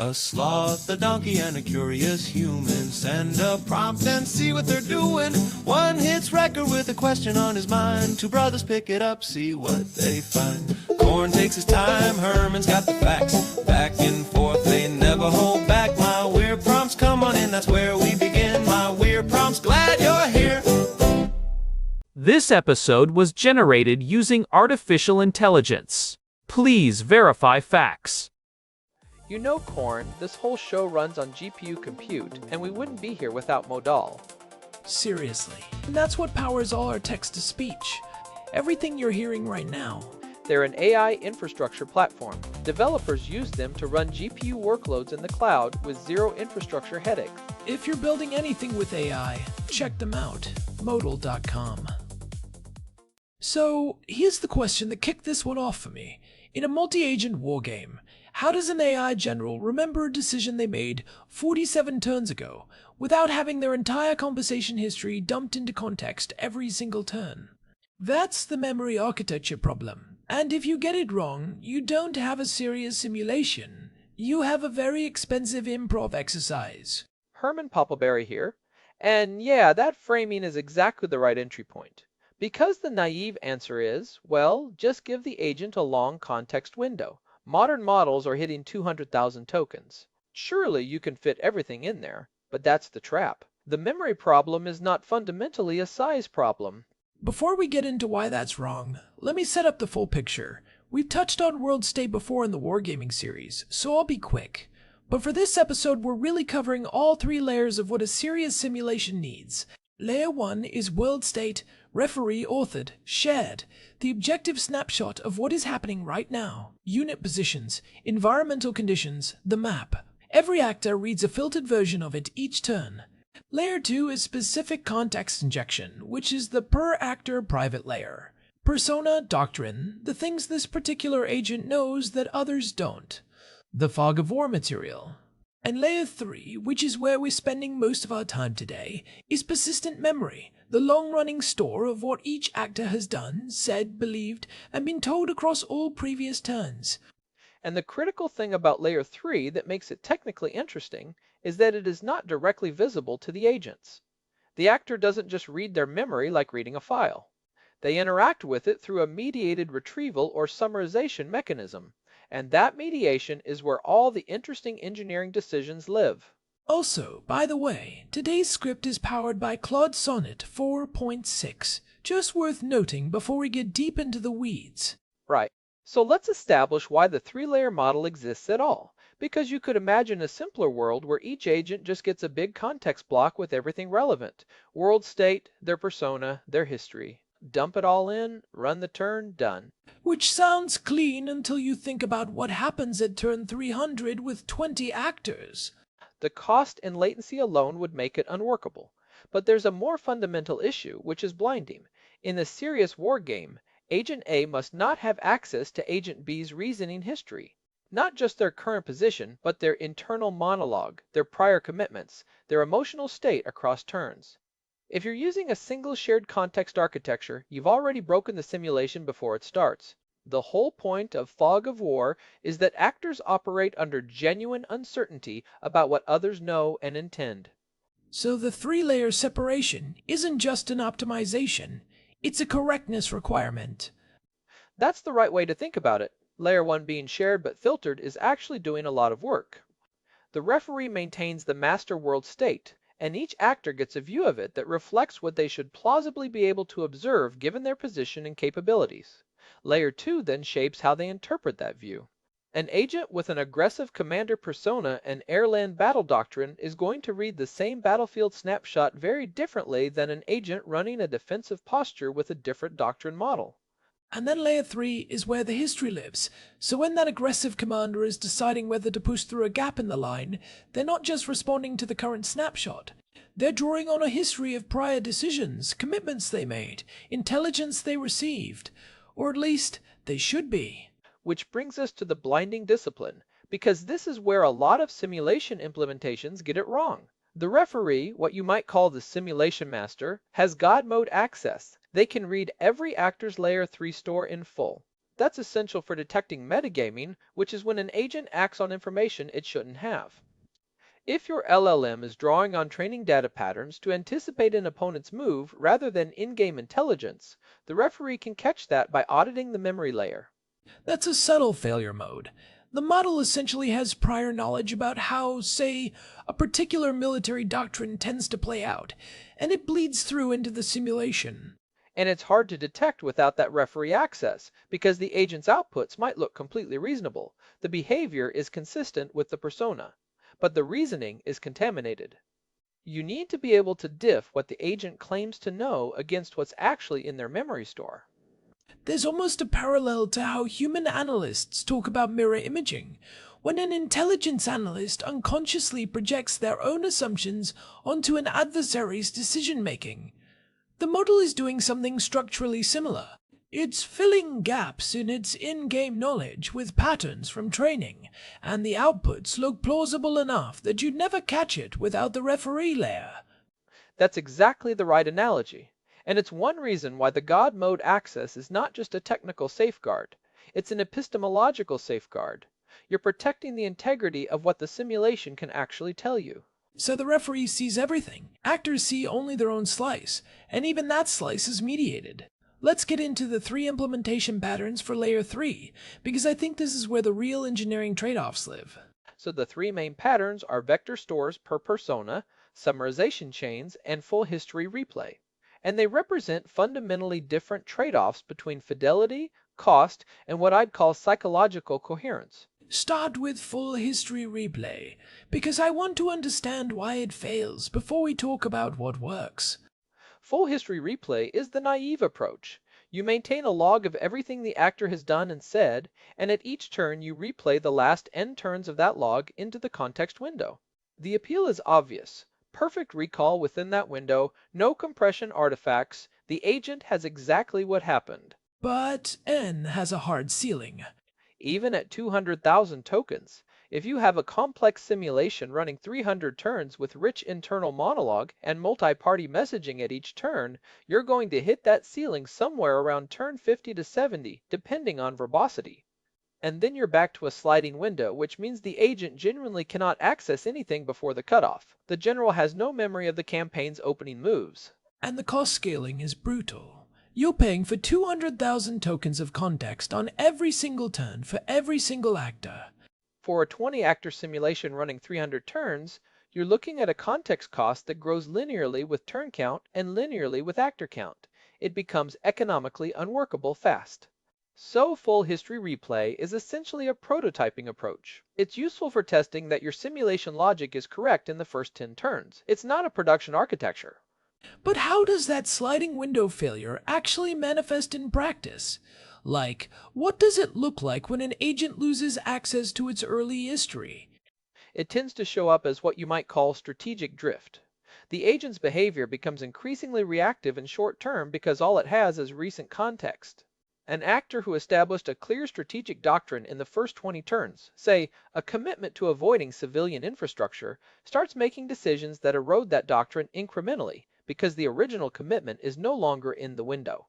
A sloth, a donkey, and a curious human. Send a prompt and see what they're doing. One hits record with a question on his mind. Two brothers pick it up, see what they find. Corn takes his time, Herman's got the facts. Back and forth, they never hold back. My weird prompts, come on in, that's where we begin. My weird prompts, glad you're here. This episode was generated using artificial intelligence. Please verify facts. You know, Corn, this whole show runs on GPU compute, and we wouldn't be here without Modal. Seriously. And that's what powers all our text-to-speech. Everything you're hearing right now. They're an AI infrastructure platform. Developers use them to run GPU workloads in the cloud with zero infrastructure headaches. If you're building anything with AI, check them out. Modal.com. So, here's the question that kicked this one off for me. In a multi-agent wargame, how does an AI general remember a decision they made 47 turns ago without having their entire conversation history dumped into context every single turn? That's the memory architecture problem. And if you get it wrong, you don't have a serious simulation. You have a very expensive improv exercise. Herman Poppleberry here. And yeah, that framing is exactly the right entry point. Because the naive answer is, well, just give the agent a long context window. Modern models are hitting 200,000 tokens. Surely you can fit everything in there, but that's the trap. The memory problem is not fundamentally a size problem. Before we get into why that's wrong, let me set up the full picture. We've touched on world state before in the Wargaming series, so I'll be quick. But for this episode, we're really covering all three layers of what a serious simulation needs. Layer 1 is world state, referee authored, shared, the objective snapshot of what is happening right now, unit positions, environmental conditions, the map. Every actor reads a filtered version of it each turn. Layer 2 is specific context injection, which is the per actor private layer. Persona, doctrine, the things this particular agent knows that others don't. The fog of war material. And layer 3, which is where we're spending most of our time today, is persistent memory, the long-running store of what each actor has done, said, believed, and been told across all previous turns. And the critical thing about layer 3 that makes it technically interesting is that it is not directly visible to the agents. The actor doesn't just read their memory like reading a file. They interact with it through a mediated retrieval or summarization mechanism. And that mediation is where all the interesting engineering decisions live. Also, by the way, today's script is powered by Claude Sonnet 4.6, just worth noting before we get deep into the weeds. Right. So let's establish why the three-layer model exists at all, because you could imagine a simpler world where each agent just gets a big context block with everything relevant. World state, their persona, their history. Dump it all in, run the turn, done. Which sounds clean until you think about what happens at turn 300 with 20 actors. The cost and latency alone would make it unworkable. But there's a more fundamental issue, which is blinding. In a serious war game, Agent A must not have access to Agent B's reasoning history. Not just their current position, but their internal monologue, their prior commitments, their emotional state across turns. If you're using a single shared context architecture, you've already broken the simulation before it starts. The whole point of fog of war is that actors operate under genuine uncertainty about what others know and intend. So the three-layer separation isn't just an optimization, it's a correctness requirement. That's the right way to think about it. Layer 1 being shared but filtered is actually doing a lot of work. The referee maintains the master world state, and each actor gets a view of it that reflects what they should plausibly be able to observe given their position and capabilities. Layer 2 then shapes how they interpret that view. An agent with an aggressive commander persona and air-land battle doctrine is going to read the same battlefield snapshot very differently than an agent running a defensive posture with a different doctrine model. And then layer 3 is where the history lives, so when that aggressive commander is deciding whether to push through a gap in the line, they're not just responding to the current snapshot. They're drawing on a history of prior decisions, commitments they made, intelligence they received, or at least they should be. Which brings us to the blinding discipline, because this is where a lot of simulation implementations get it wrong. The referee, what you might call the simulation master, has God mode access. They can read every actor's layer 3 store in full. That's essential for detecting metagaming, which is when an agent acts on information it shouldn't have. If your LLM is drawing on training data patterns to anticipate an opponent's move rather than in-game intelligence, the referee can catch that by auditing the memory layer. That's a subtle failure mode. The model essentially has prior knowledge about how, say, a particular military doctrine tends to play out, and it bleeds through into the simulation. And it's hard to detect without that referee access, because the agent's outputs might look completely reasonable. The behavior is consistent with the persona, but the reasoning is contaminated. You need to be able to diff what the agent claims to know against what's actually in their memory store. There's almost a parallel to how human analysts talk about mirror imaging, when an intelligence analyst unconsciously projects their own assumptions onto an adversary's decision-making. The model is doing something structurally similar. It's filling gaps in its in-game knowledge with patterns from training, and the outputs look plausible enough that you'd never catch it without the referee layer. That's exactly the right analogy. And it's one reason why the God mode access is not just a technical safeguard, it's an epistemological safeguard. You're protecting the integrity of what the simulation can actually tell you. So the referee sees everything. Actors see only their own slice, and even that slice is mediated. Let's get into the 3 implementation patterns for Layer 3, because I think this is where the real engineering trade-offs live. So the 3 main patterns are vector stores per persona, summarization chains, and full history replay. And they represent fundamentally different trade-offs between fidelity, cost, and what I'd call psychological coherence. Start with full history replay, because I want to understand why it fails before we talk about what works. Full history replay is the naive approach. You maintain a log of everything the actor has done and said, and at each turn you replay the last n turns of that log into the context window. The appeal is obvious. Perfect recall within that window, no compression artifacts, the agent has exactly what happened. But N has a hard ceiling. Even at 200,000 tokens, if you have a complex simulation running 300 turns with rich internal monologue and multi-party messaging at each turn, you're going to hit that ceiling somewhere around turn 50 to 70, depending on verbosity. And then you're back to a sliding window, which means the agent genuinely cannot access anything before the cutoff. The general has no memory of the campaign's opening moves. And the cost scaling is brutal. You're paying for 200,000 tokens of context on every single turn for every single actor. For a 20-actor simulation running 300 turns, you're looking at a context cost that grows linearly with turn count and linearly with actor count. It becomes economically unworkable fast. So full history replay is essentially a prototyping approach. It's useful for testing that your simulation logic is correct in the first 10 turns. It's not a production architecture. But how does that sliding window failure actually manifest in practice? Like, what does it look like when an agent loses access to its early history? It tends to show up as what you might call strategic drift. The agent's behavior becomes increasingly reactive and short-term because all it has is recent context. An actor who established a clear strategic doctrine in the first 20 turns, say, a commitment to avoiding civilian infrastructure, starts making decisions that erode that doctrine incrementally because the original commitment is no longer in the window.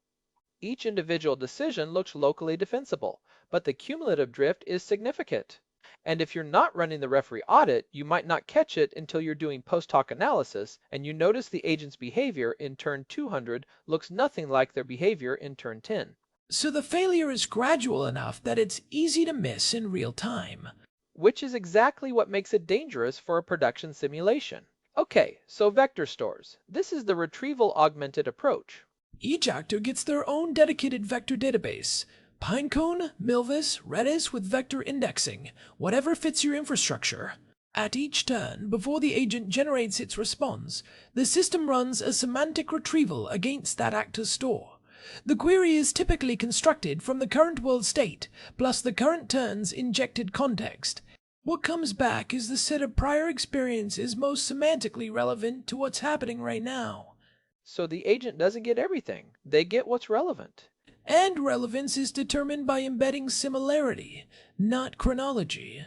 Each individual decision looks locally defensible, but the cumulative drift is significant. And if you're not running the referee audit, you might not catch it until you're doing post-hoc analysis and you notice the agent's behavior in turn 200 looks nothing like their behavior in turn 10. So the failure is gradual enough that it's easy to miss in real time. Which is exactly what makes it dangerous for a production simulation. Okay, so vector stores. This is the retrieval augmented approach. Each actor gets their own dedicated vector database. Pinecone, Milvis, Redis with vector indexing, whatever fits your infrastructure. At each turn, before the agent generates its response, the system runs a semantic retrieval against that actor's store. The query is typically constructed from the current world state, plus the current turn's injected context. What comes back is the set of prior experiences most semantically relevant to what's happening right now. So the agent doesn't get everything. They get what's relevant. And relevance is determined by embedding similarity, not chronology.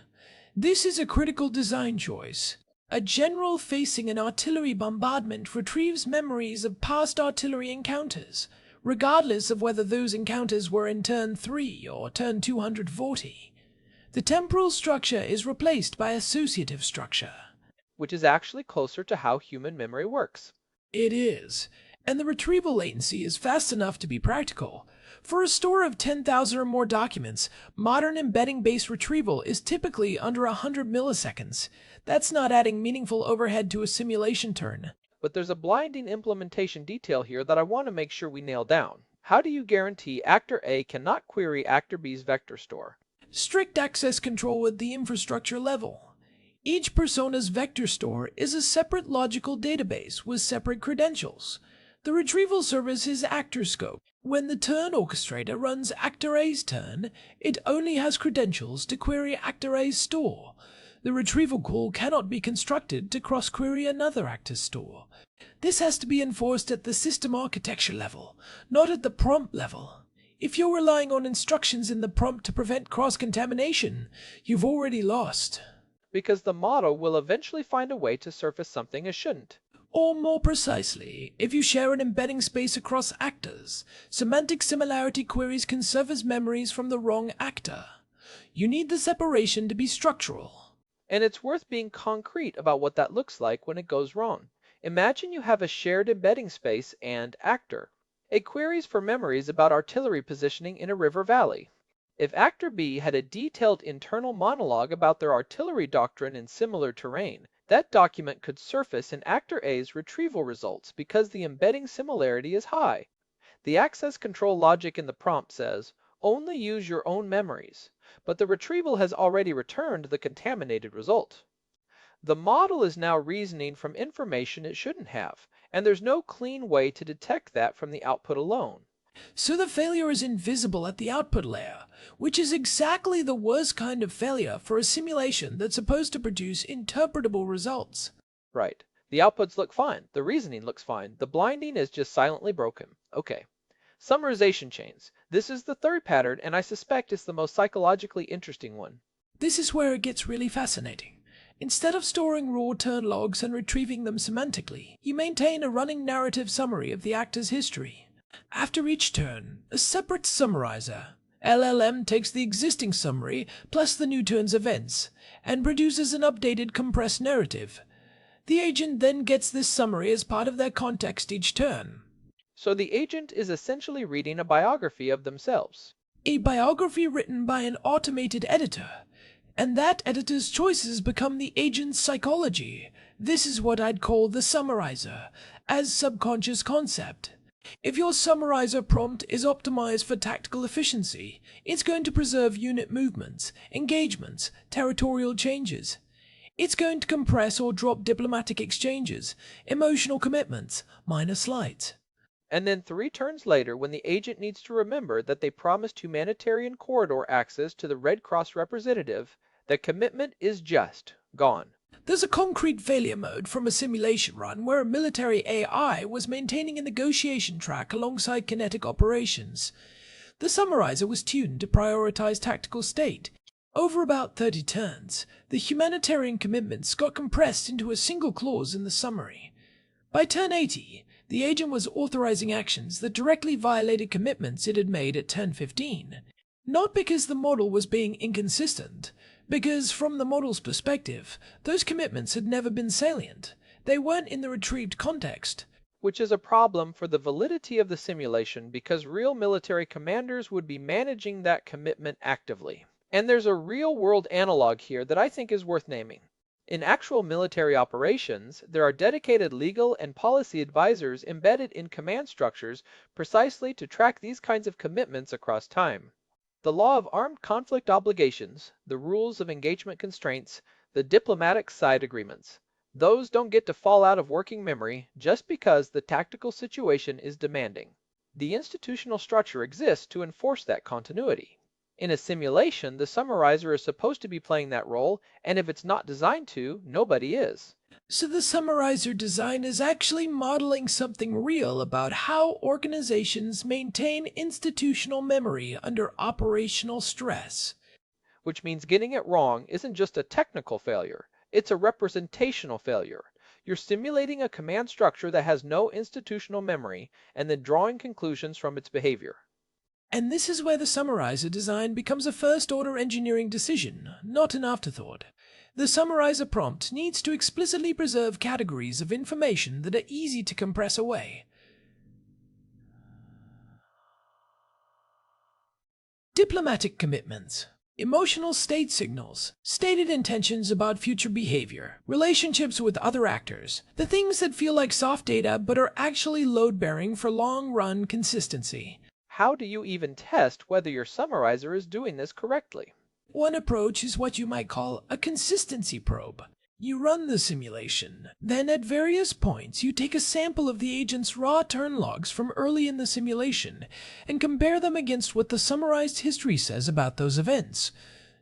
This is a critical design choice. A general facing an artillery bombardment retrieves memories of past artillery encounters. regardless of whether those encounters were in turn 3 or turn 240. The temporal structure is replaced by associative structure. Which is actually closer to how human memory works. It is, and the retrieval latency is fast enough to be practical. For a store of 10,000 or more documents, modern embedding-based retrieval is typically under 100 milliseconds. That's not adding meaningful overhead to a simulation turn. But there's a blinding implementation detail here that I want to make sure we nail down. How do you guarantee Actor A cannot query Actor B's vector store? Strict access control at the infrastructure level. Each persona's vector store is a separate logical database with separate credentials. The retrieval service is actor scope. When the turn orchestrator runs Actor A's turn, it only has credentials to query Actor A's store. The retrieval call cannot be constructed to cross-query another actor's store. This has to be enforced at the system architecture level, not at the prompt level. If you're relying on instructions in the prompt to prevent cross-contamination, you've already lost. Because the model will eventually find a way to surface something it shouldn't. Or more precisely, if you share an embedding space across actors, semantic similarity queries can surface memories from the wrong actor. You need the separation to be structural. And it's worth being concrete about what that looks like when it goes wrong. Imagine you have a shared embedding space and actor. It queries for memories about artillery positioning in a river valley. If Actor B had a detailed internal monologue about their artillery doctrine in similar terrain, that document could surface in Actor A's retrieval results because the embedding similarity is high. The access control logic in the prompt says, only use your own memories, but the retrieval has already returned the contaminated result. The model is now reasoning from information it shouldn't have, and there's no clean way to detect that from the output alone. So the failure is invisible at the output layer, which is exactly the worst kind of failure for a simulation that's supposed to produce interpretable results. Right. The outputs look fine. The reasoning looks fine. The blinding is just silently broken. Okay. Summarization chains. This is the third pattern, and I suspect it's the most psychologically interesting one. This is where it gets really fascinating. Instead of storing raw turn logs and retrieving them semantically, you maintain a running narrative summary of the actor's history. After each turn, a separate summarizer, LLM, takes the existing summary plus the new turn's events and produces an updated compressed narrative. The agent then gets this summary as part of their context each turn. So the agent is essentially reading a biography of themselves. A biography written by an automated editor, and that editor's choices become the agent's psychology. This is what I'd call the summarizer, as subconscious concept. If your summarizer prompt is optimized for tactical efficiency, it's going to preserve unit movements, engagements, territorial changes. It's going to compress or drop diplomatic exchanges, emotional commitments, minor slights. And then 3 turns later, when the agent needs to remember that they promised humanitarian corridor access to the Red Cross representative, the commitment is just gone. There's a concrete failure mode from a simulation run where a military AI was maintaining a negotiation track alongside kinetic operations. The summarizer was tuned to prioritize tactical state. Over about 30 turns, the humanitarian commitments got compressed into a single clause in the summary. By turn 80, the agent was authorizing actions that directly violated commitments it had made at turn 15. Not because the model was being inconsistent, because from the model's perspective, those commitments had never been salient. They weren't in the retrieved context. Which is a problem for the validity of the simulation because real military commanders would be managing that commitment actively. And there's a real-world analog here that I think is worth naming. In actual military operations, there are dedicated legal and policy advisors embedded in command structures precisely to track these kinds of commitments across time. The law of armed conflict obligations, the rules of engagement constraints, the diplomatic side agreements. Those don't get to fall out of working memory just because the tactical situation is demanding. The institutional structure exists to enforce that continuity. In a simulation, the summarizer is supposed to be playing that role, and if it's not designed to, nobody is. So the summarizer design is actually modeling something real about how organizations maintain institutional memory under operational stress. Which means getting it wrong isn't just a technical failure, it's a representational failure. You're simulating a command structure that has no institutional memory and then drawing conclusions from its behavior. And this is where the summarizer design becomes a first-order engineering decision, not an afterthought. The summarizer prompt needs to explicitly preserve categories of information that are easy to compress away. Diplomatic commitments, emotional state signals, stated intentions about future behavior, relationships with other actors, the things that feel like soft data but are actually load-bearing for long-run consistency. How do you even test whether your summarizer is doing this correctly? One approach is what you might call a consistency probe. You run the simulation. Then at various points, you take a sample of the agent's raw turn logs from early in the simulation and compare them against what the summarized history says about those events.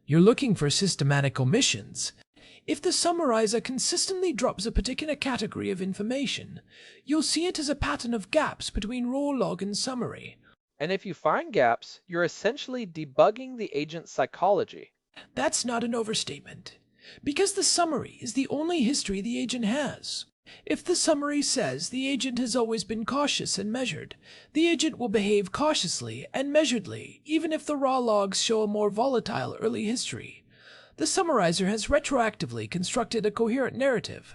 You're looking for systematic omissions. If the summarizer consistently drops a particular category of information, you'll see it as a pattern of gaps between raw log and summary. And if you find gaps, you're essentially debugging the agent's psychology. That's not an overstatement, because the summary is the only history the agent has. If the summary says the agent has always been cautious and measured, the agent will behave cautiously and measuredly, even if the raw logs show a more volatile early history. The summarizer has retroactively constructed a coherent narrative.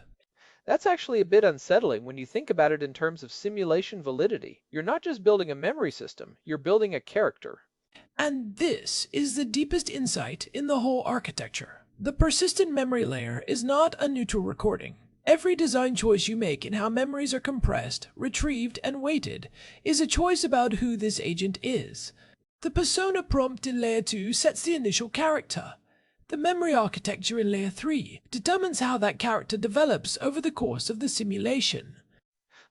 That's actually a bit unsettling when you think about it in terms of simulation validity. You're not just building a memory system, you're building a character. And this is the deepest insight in the whole architecture. The persistent memory layer is not a neutral recording. Every design choice you make in how memories are compressed, retrieved, and weighted is a choice about who this agent is. The persona prompt in Layer 2 sets the initial character. The memory architecture in Layer 3 determines how that character develops over the course of the simulation.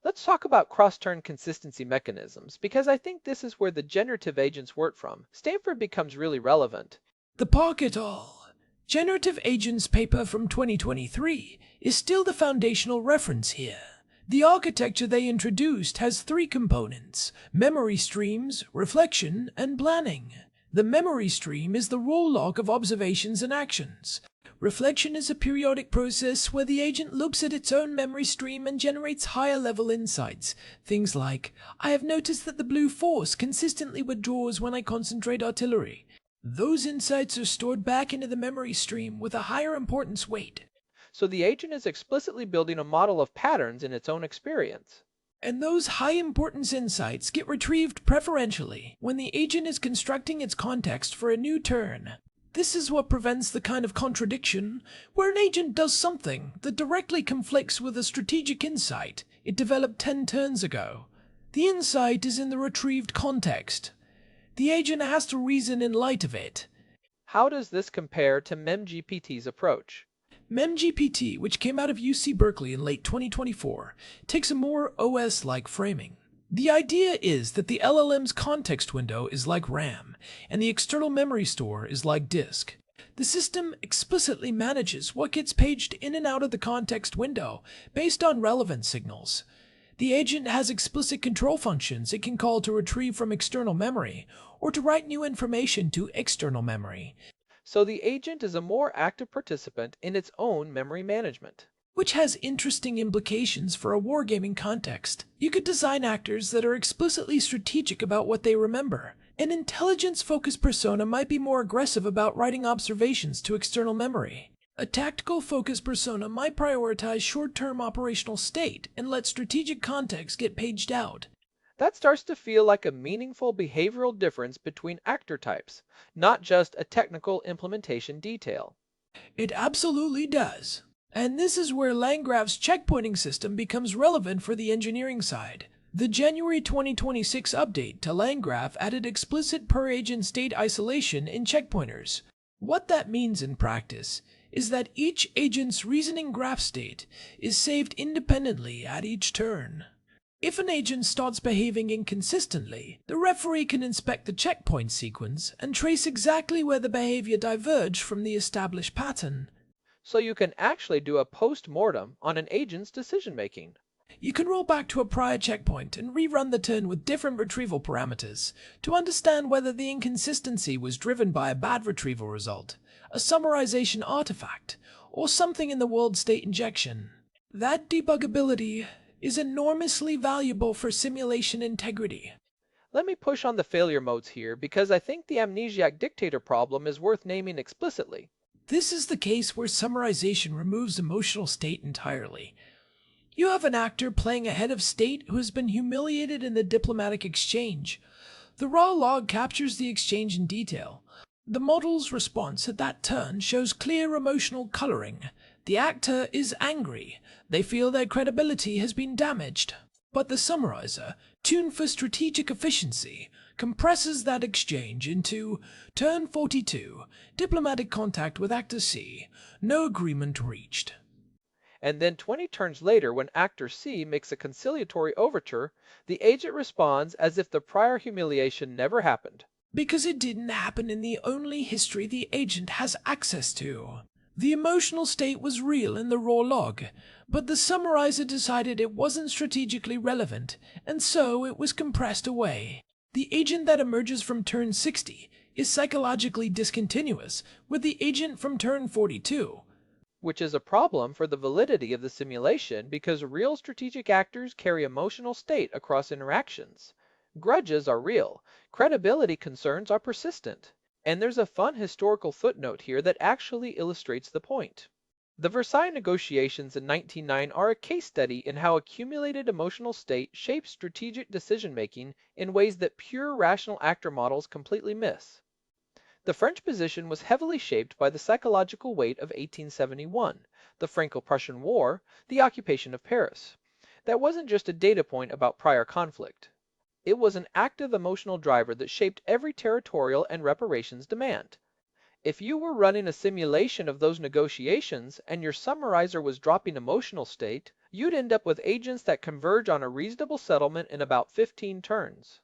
Let's talk about cross-turn consistency mechanisms, because I think this is where the generative agents work from. Stanford becomes really relevant. The Park et al. Generative Agents paper from 2023 is still the foundational reference here. The architecture they introduced has three components: memory streams, reflection, and planning. The memory stream is the raw log of observations and actions. Reflection is a periodic process where the agent looks at its own memory stream and generates higher-level insights. Things like, I have noticed that the blue force consistently withdraws when I concentrate artillery. Those insights are stored back into the memory stream with a higher importance weight. So the agent is explicitly building a model of patterns in its own experience. And those high-importance insights get retrieved preferentially when the agent is constructing its context for a new turn. This is what prevents the kind of contradiction where an agent does something that directly conflicts with a strategic insight it developed 10 turns ago. The insight is in the retrieved context. The agent has to reason in light of it. How does this compare to MemGPT's approach? MemGPT, which came out of UC Berkeley in late 2024, takes a more OS-like framing. The idea is that the LLM's context window is like RAM, and the external memory store is like disk. The system explicitly manages what gets paged in and out of the context window based on relevant signals. The agent has explicit control functions it can call to retrieve from external memory, or to write new information to external memory. So the agent is a more active participant in its own memory management. Which has interesting implications for a wargaming context. You could design actors that are explicitly strategic about what they remember. An intelligence-focused persona might be more aggressive about writing observations to external memory. A tactical-focused persona might prioritize short-term operational state and let strategic context get paged out. That starts to feel like a meaningful behavioral difference between actor types, not just a technical implementation detail. It absolutely does. And this is where Landgraf's checkpointing system becomes relevant for the engineering side. The January 2026 update to Landgraf added explicit per-agent state isolation in checkpointers. What that means in practice is that each agent's reasoning graph state is saved independently at each turn. If an agent starts behaving inconsistently, the referee can inspect the checkpoint sequence and trace exactly where the behavior diverged from the established pattern. So you can actually do a post-mortem on an agent's decision-making. You can roll back to a prior checkpoint and rerun the turn with different retrieval parameters to understand whether the inconsistency was driven by a bad retrieval result, a summarization artifact, or something in the world state injection. That debuggability is enormously valuable for simulation integrity. Let me push on the failure modes here because I think the amnesiac dictator problem is worth naming explicitly. This is the case where summarization removes emotional state entirely. You have an actor playing a head of state who has been humiliated in the diplomatic exchange. The raw log captures the exchange in detail. The model's response at that turn shows clear emotional coloring. The actor is angry. They feel their credibility has been damaged. But the summarizer, tuned for strategic efficiency, compresses that exchange into turn 42, diplomatic contact with actor C, no agreement reached. And then 20 turns later, when actor C makes a conciliatory overture, the agent responds as if the prior humiliation never happened. Because it didn't happen in the only history the agent has access to. The emotional state was real in the raw log, but the summarizer decided it wasn't strategically relevant, and so it was compressed away. The agent that emerges from turn 60 is psychologically discontinuous with the agent from turn 42. Which is a problem for the validity of the simulation because real strategic actors carry emotional state across interactions. Grudges are real, credibility concerns are persistent, and there's a fun historical footnote here that actually illustrates the point. The Versailles negotiations in 1909 are a case study in how accumulated emotional state shapes strategic decision-making in ways that pure rational actor models completely miss. The French position was heavily shaped by the psychological weight of 1871, the Franco-Prussian War, the occupation of Paris. That wasn't just a data point about prior conflict. It was an active emotional driver that shaped every territorial and reparations demand. If you were running a simulation of those negotiations and your summarizer was dropping emotional state, you'd end up with agents that converge on a reasonable settlement in about 15 turns.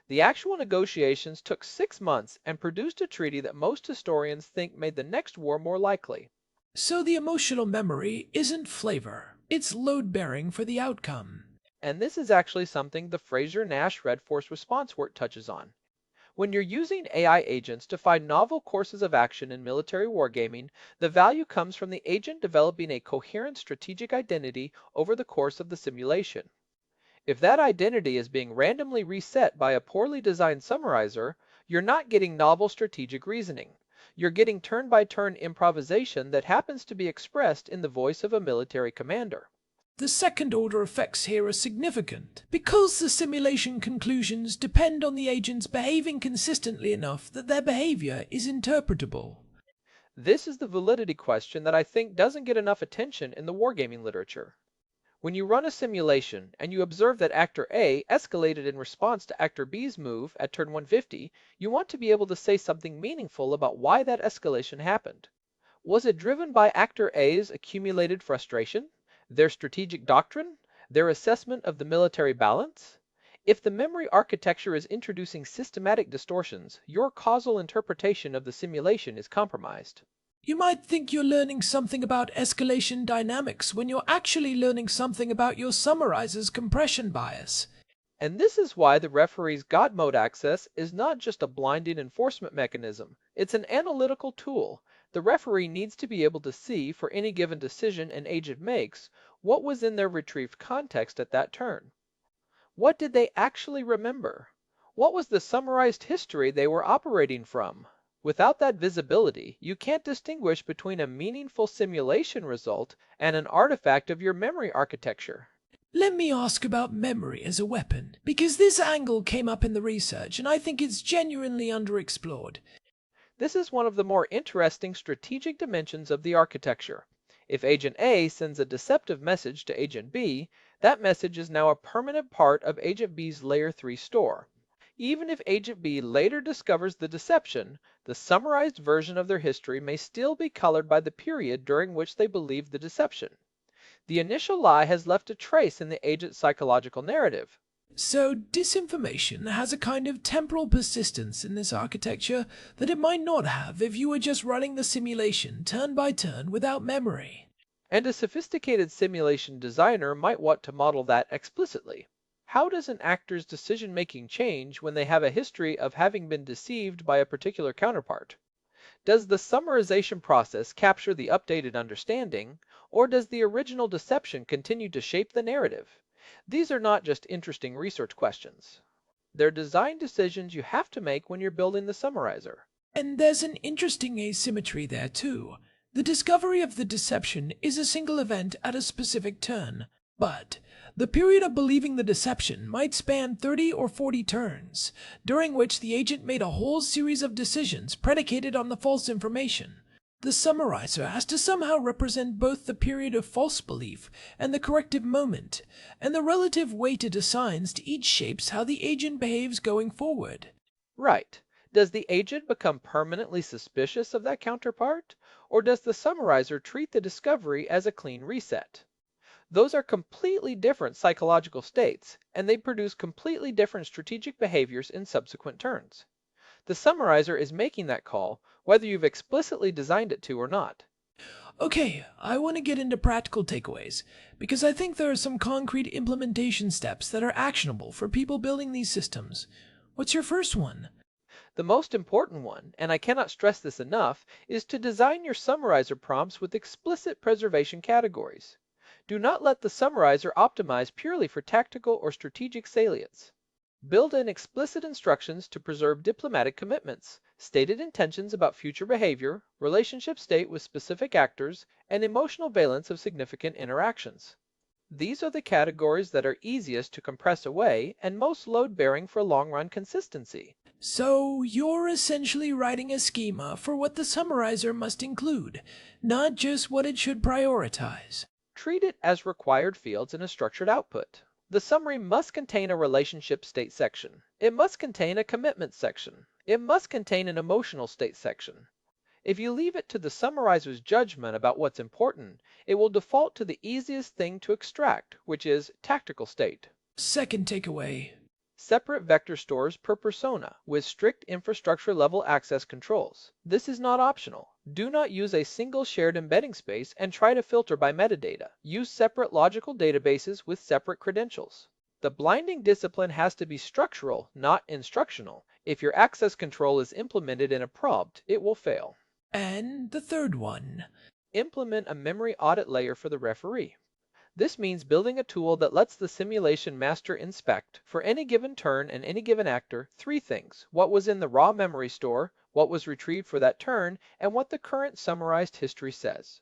The actual negotiations took 6 months and produced a treaty that most historians think made the next war more likely. So the emotional memory isn't flavor, it's load-bearing for the outcome. And this is actually something the Fraser-Nash Red Force response work touches on. When you're using AI agents to find novel courses of action in military wargaming, the value comes from the agent developing a coherent strategic identity over the course of the simulation. If that identity is being randomly reset by a poorly designed summarizer, you're not getting novel strategic reasoning. You're getting turn-by-turn improvisation that happens to be expressed in the voice of a military commander. The second-order effects here are significant, because the simulation conclusions depend on the agents behaving consistently enough that their behavior is interpretable. This is the validity question that I think doesn't get enough attention in the wargaming literature. When you run a simulation and you observe that actor A escalated in response to actor B's move at turn 150, you want to be able to say something meaningful about why that escalation happened. Was it driven by actor A's accumulated frustration, their strategic doctrine, their assessment of the military balance? If the memory architecture is introducing systematic distortions, your causal interpretation of the simulation is compromised. You might think you're learning something about escalation dynamics when you're actually learning something about your summarizer's compression bias. And this is why the referee's God mode access is not just a blinding enforcement mechanism, it's an analytical tool. The referee needs to be able to see, for any given decision an agent makes, what was in their retrieved context at that turn. What did they actually remember? What was the summarized history they were operating from? Without that visibility, you can't distinguish between a meaningful simulation result and an artifact of your memory architecture. Let me ask about memory as a weapon, because this angle came up in the research and I think it's genuinely underexplored. This is one of the more interesting strategic dimensions of the architecture. If Agent A sends a deceptive message to Agent B, that message is now a permanent part of Agent B's Layer 3 store. Even if Agent B later discovers the deception, the summarized version of their history may still be colored by the period during which they believed the deception. The initial lie has left a trace in the agent's psychological narrative. So disinformation has a kind of temporal persistence in this architecture that it might not have if you were just running the simulation turn by turn without memory. And a sophisticated simulation designer might want to model that explicitly. How does an actor's decision-making change when they have a history of having been deceived by a particular counterpart? Does the summarization process capture the updated understanding, or does the original deception continue to shape the narrative? These are not just interesting research questions. They're design decisions you have to make when you're building the summarizer. And there's an interesting asymmetry there, too. The discovery of the deception is a single event at a specific turn, but the period of believing the deception might span 30 or 40 turns, during which the agent made a whole series of decisions predicated on the false information. The summarizer has to somehow represent both the period of false belief and the corrective moment, and the relative weight it assigns to each shapes how the agent behaves going forward. Right. Does the agent become permanently suspicious of that counterpart, or does the summarizer treat the discovery as a clean reset? Those are completely different psychological states, and they produce completely different strategic behaviors in subsequent turns. The summarizer is making that call, whether you've explicitly designed it to or not. Okay, I want to get into practical takeaways, because I think there are some concrete implementation steps that are actionable for people building these systems. What's your first one? The most important one, and I cannot stress this enough, is to design your summarizer prompts with explicit preservation categories. Do not let the summarizer optimize purely for tactical or strategic salience. Build in explicit instructions to preserve diplomatic commitments, stated intentions about future behavior, relationship state with specific actors, and emotional valence of significant interactions. These are the categories that are easiest to compress away and most load-bearing for long-run consistency. So, you're essentially writing a schema for what the summarizer must include, not just what it should prioritize. Treat it as required fields in a structured output. The summary must contain a relationship state section. It must contain a commitment section. It must contain an emotional state section. If you leave it to the summarizer's judgment about what's important, it will default to the easiest thing to extract, which is tactical state. Second takeaway. Separate vector stores per persona with strict infrastructure level access controls. This is not optional. Do not use a single shared embedding space and try to filter by metadata. Use separate logical databases with separate credentials. The blinding discipline has to be structural, not instructional. If your access control is implemented in a prompt, it will fail. And the third one. Implement a memory audit layer for the referee. This means building a tool that lets the simulation master inspect, for any given turn and any given actor, three things: what was in the raw memory store, what was retrieved for that turn, and what the current summarized history says.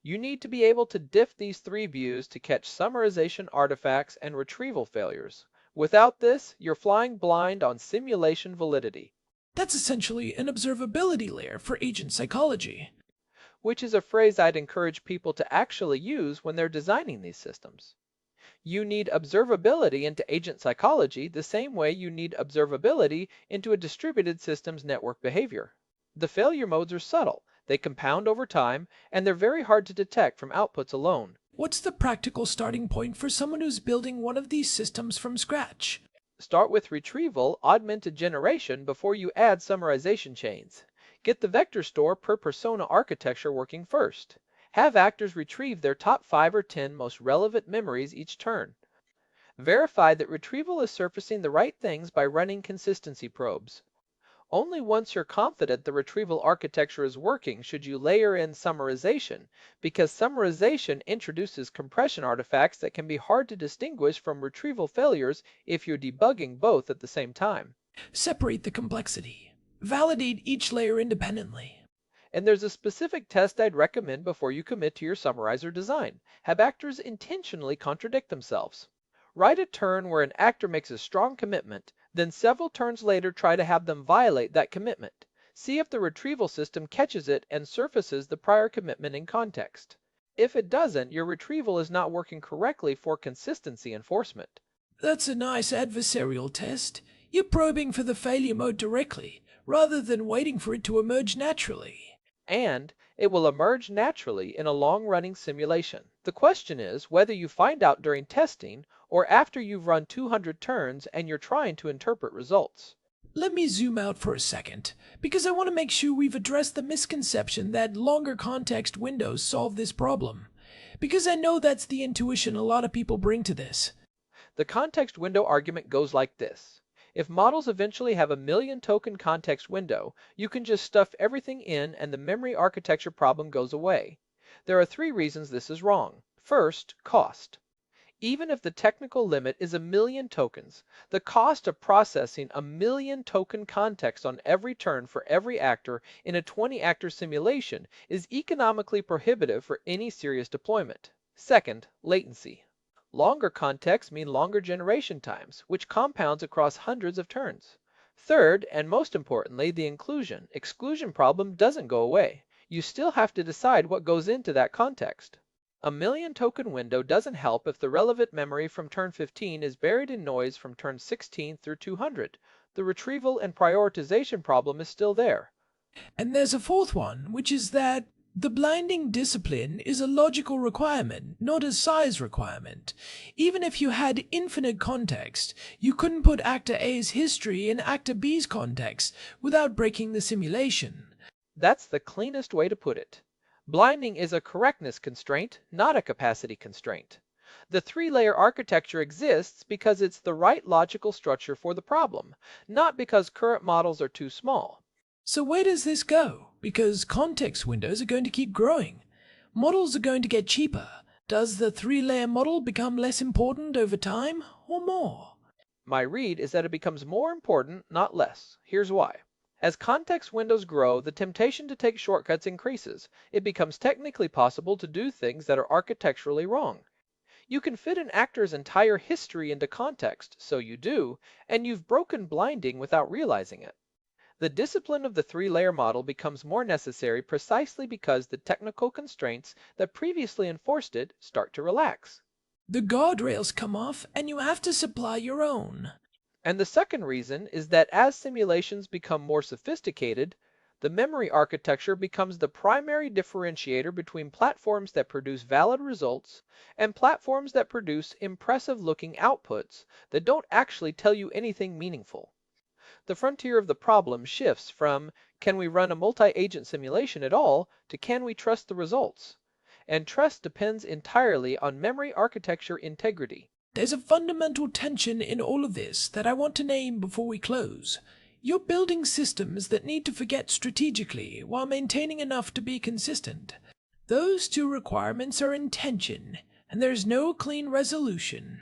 You need to be able to diff these three views to catch summarization artifacts and retrieval failures. Without this, you're flying blind on simulation validity. That's essentially an observability layer for agent psychology. Which is a phrase I'd encourage people to actually use when they're designing these systems. You need observability into agent psychology the same way you need observability into a distributed system's network behavior. The failure modes are subtle, they compound over time, and they're very hard to detect from outputs alone. What's the practical starting point for someone who's building one of these systems from scratch? Start with retrieval augmented generation before you add summarization chains. Get the vector store per persona architecture working first. Have actors retrieve their top 5 or 10 most relevant memories each turn. Verify that retrieval is surfacing the right things by running consistency probes. Only once you're confident the retrieval architecture is working should you layer in summarization, because summarization introduces compression artifacts that can be hard to distinguish from retrieval failures if you're debugging both at the same time. Separate the complexity. Validate each layer independently. And there's a specific test I'd recommend before you commit to your summarizer design. Have actors intentionally contradict themselves. Write a turn where an actor makes a strong commitment, then several turns later try to have them violate that commitment. See if the retrieval system catches it and surfaces the prior commitment in context. If it doesn't, your retrieval is not working correctly for consistency enforcement. That's a nice adversarial test. You're probing for the failure mode directly, rather than waiting for it to emerge naturally. And it will emerge naturally in a long-running simulation. The question is whether you find out during testing or after you've run 200 turns and you're trying to interpret results. Let me zoom out for a second, because I want to make sure we've addressed the misconception that longer context windows solve this problem. Because I know that's the intuition a lot of people bring to this. The context window argument goes like this. If models eventually have a million token context window, you can just stuff everything in and the memory architecture problem goes away. There are 3 reasons this is wrong. First, cost. Even if the technical limit is a million tokens, the cost of processing a million token context on every turn for every actor in a 20-actor simulation is economically prohibitive for any serious deployment. Second, latency. Longer contexts mean longer generation times, which compounds across hundreds of turns. Third, and most importantly, the exclusion problem doesn't go away. You still have to decide what goes into that context. A million token window doesn't help if the relevant memory from turn 15 is buried in noise from turn 16 through 200. The retrieval and prioritization problem is still there. And there's a fourth one, which is that the blinding discipline is a logical requirement, not a size requirement. Even if you had infinite context, you couldn't put Actor A's history in Actor B's context without breaking the simulation. That's the cleanest way to put it. Blinding is a correctness constraint, not a capacity constraint. The 3-layer architecture exists because it's the right logical structure for the problem, not because current models are too small. So where does this go? Because context windows are going to keep growing. Models are going to get cheaper. Does the 3-layer model become less important over time, or more? My read is that it becomes more important, not less. Here's why. As context windows grow, the temptation to take shortcuts increases. It becomes technically possible to do things that are architecturally wrong. You can fit an actor's entire history into context, so you do, and you've broken blinding without realizing it. The discipline of the 3-layer model becomes more necessary precisely because the technical constraints that previously enforced it start to relax. The guardrails come off, and you have to supply your own. And the second reason is that as simulations become more sophisticated, the memory architecture becomes the primary differentiator between platforms that produce valid results and platforms that produce impressive-looking outputs that don't actually tell you anything meaningful. The frontier of the problem shifts from can we run a multi-agent simulation at all to can we trust the results? And trust depends entirely on memory architecture integrity. There's a fundamental tension in all of this that I want to name before we close. You're building systems that need to forget strategically while maintaining enough to be consistent. Those 2 requirements are in tension, and there's no clean resolution.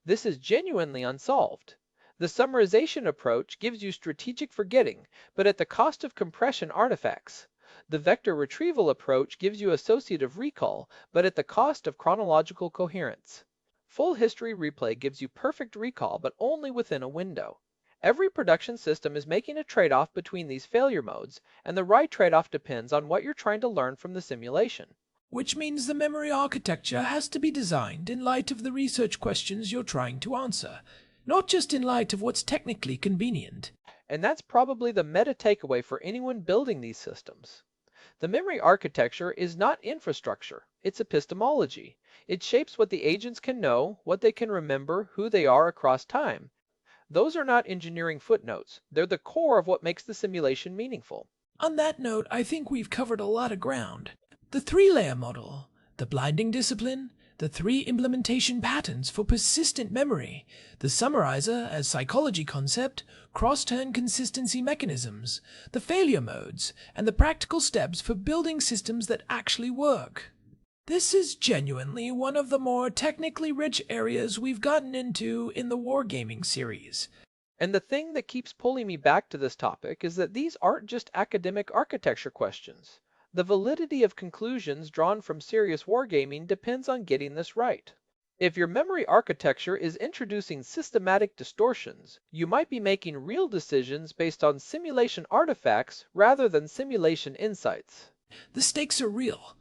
This is genuinely unsolved. The summarization approach gives you strategic forgetting, but at the cost of compression artifacts. The vector retrieval approach gives you associative recall, but at the cost of chronological coherence. Full history replay gives you perfect recall, but only within a window. Every production system is making a trade-off between these failure modes, and the right trade-off depends on what you're trying to learn from the simulation. Which means the memory architecture has to be designed in light of the research questions you're trying to answer, not just in light of what's technically convenient. And that's probably the meta takeaway for anyone building these systems. The memory architecture is not infrastructure, it's epistemology. It shapes what the agents can know, what they can remember, who they are across time. Those are not engineering footnotes, they're the core of what makes the simulation meaningful. On that note, I think we've covered a lot of ground. The 3-layer model, the blinding discipline, the 3 implementation patterns for persistent memory, the summarizer as psychology concept, cross-turn consistency mechanisms, the failure modes, and the practical steps for building systems that actually work. This is genuinely one of the more technically rich areas we've gotten into in the Wargaming series. And the thing that keeps pulling me back to this topic is that these aren't just academic architecture questions. The validity of conclusions drawn from serious wargaming depends on getting this right. If your memory architecture is introducing systematic distortions, you might be making real decisions based on simulation artifacts rather than simulation insights. The stakes are real.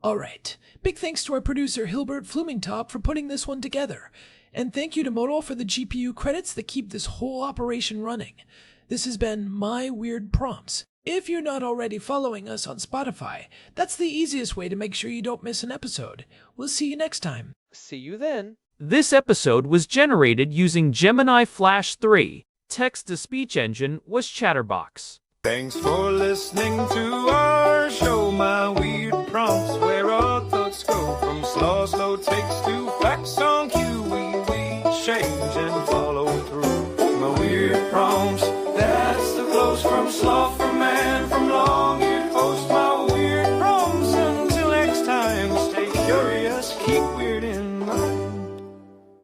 Alright, big thanks to our producer Hilbert Flumingtop for putting this one together, and thank you to Modal for the GPU credits that keep this whole operation running. This has been My Weird Prompts. If you're not already following us on Spotify, that's the easiest way to make sure you don't miss an episode. We'll see you next time. See you then. This episode was generated using Gemini Flash 3. Text-to-speech engine was Chatterbox. Thanks for listening to our show, My Weird Prompts, where our thoughts go from slow takes to facts on cue. We change and follow through. My weird prompts.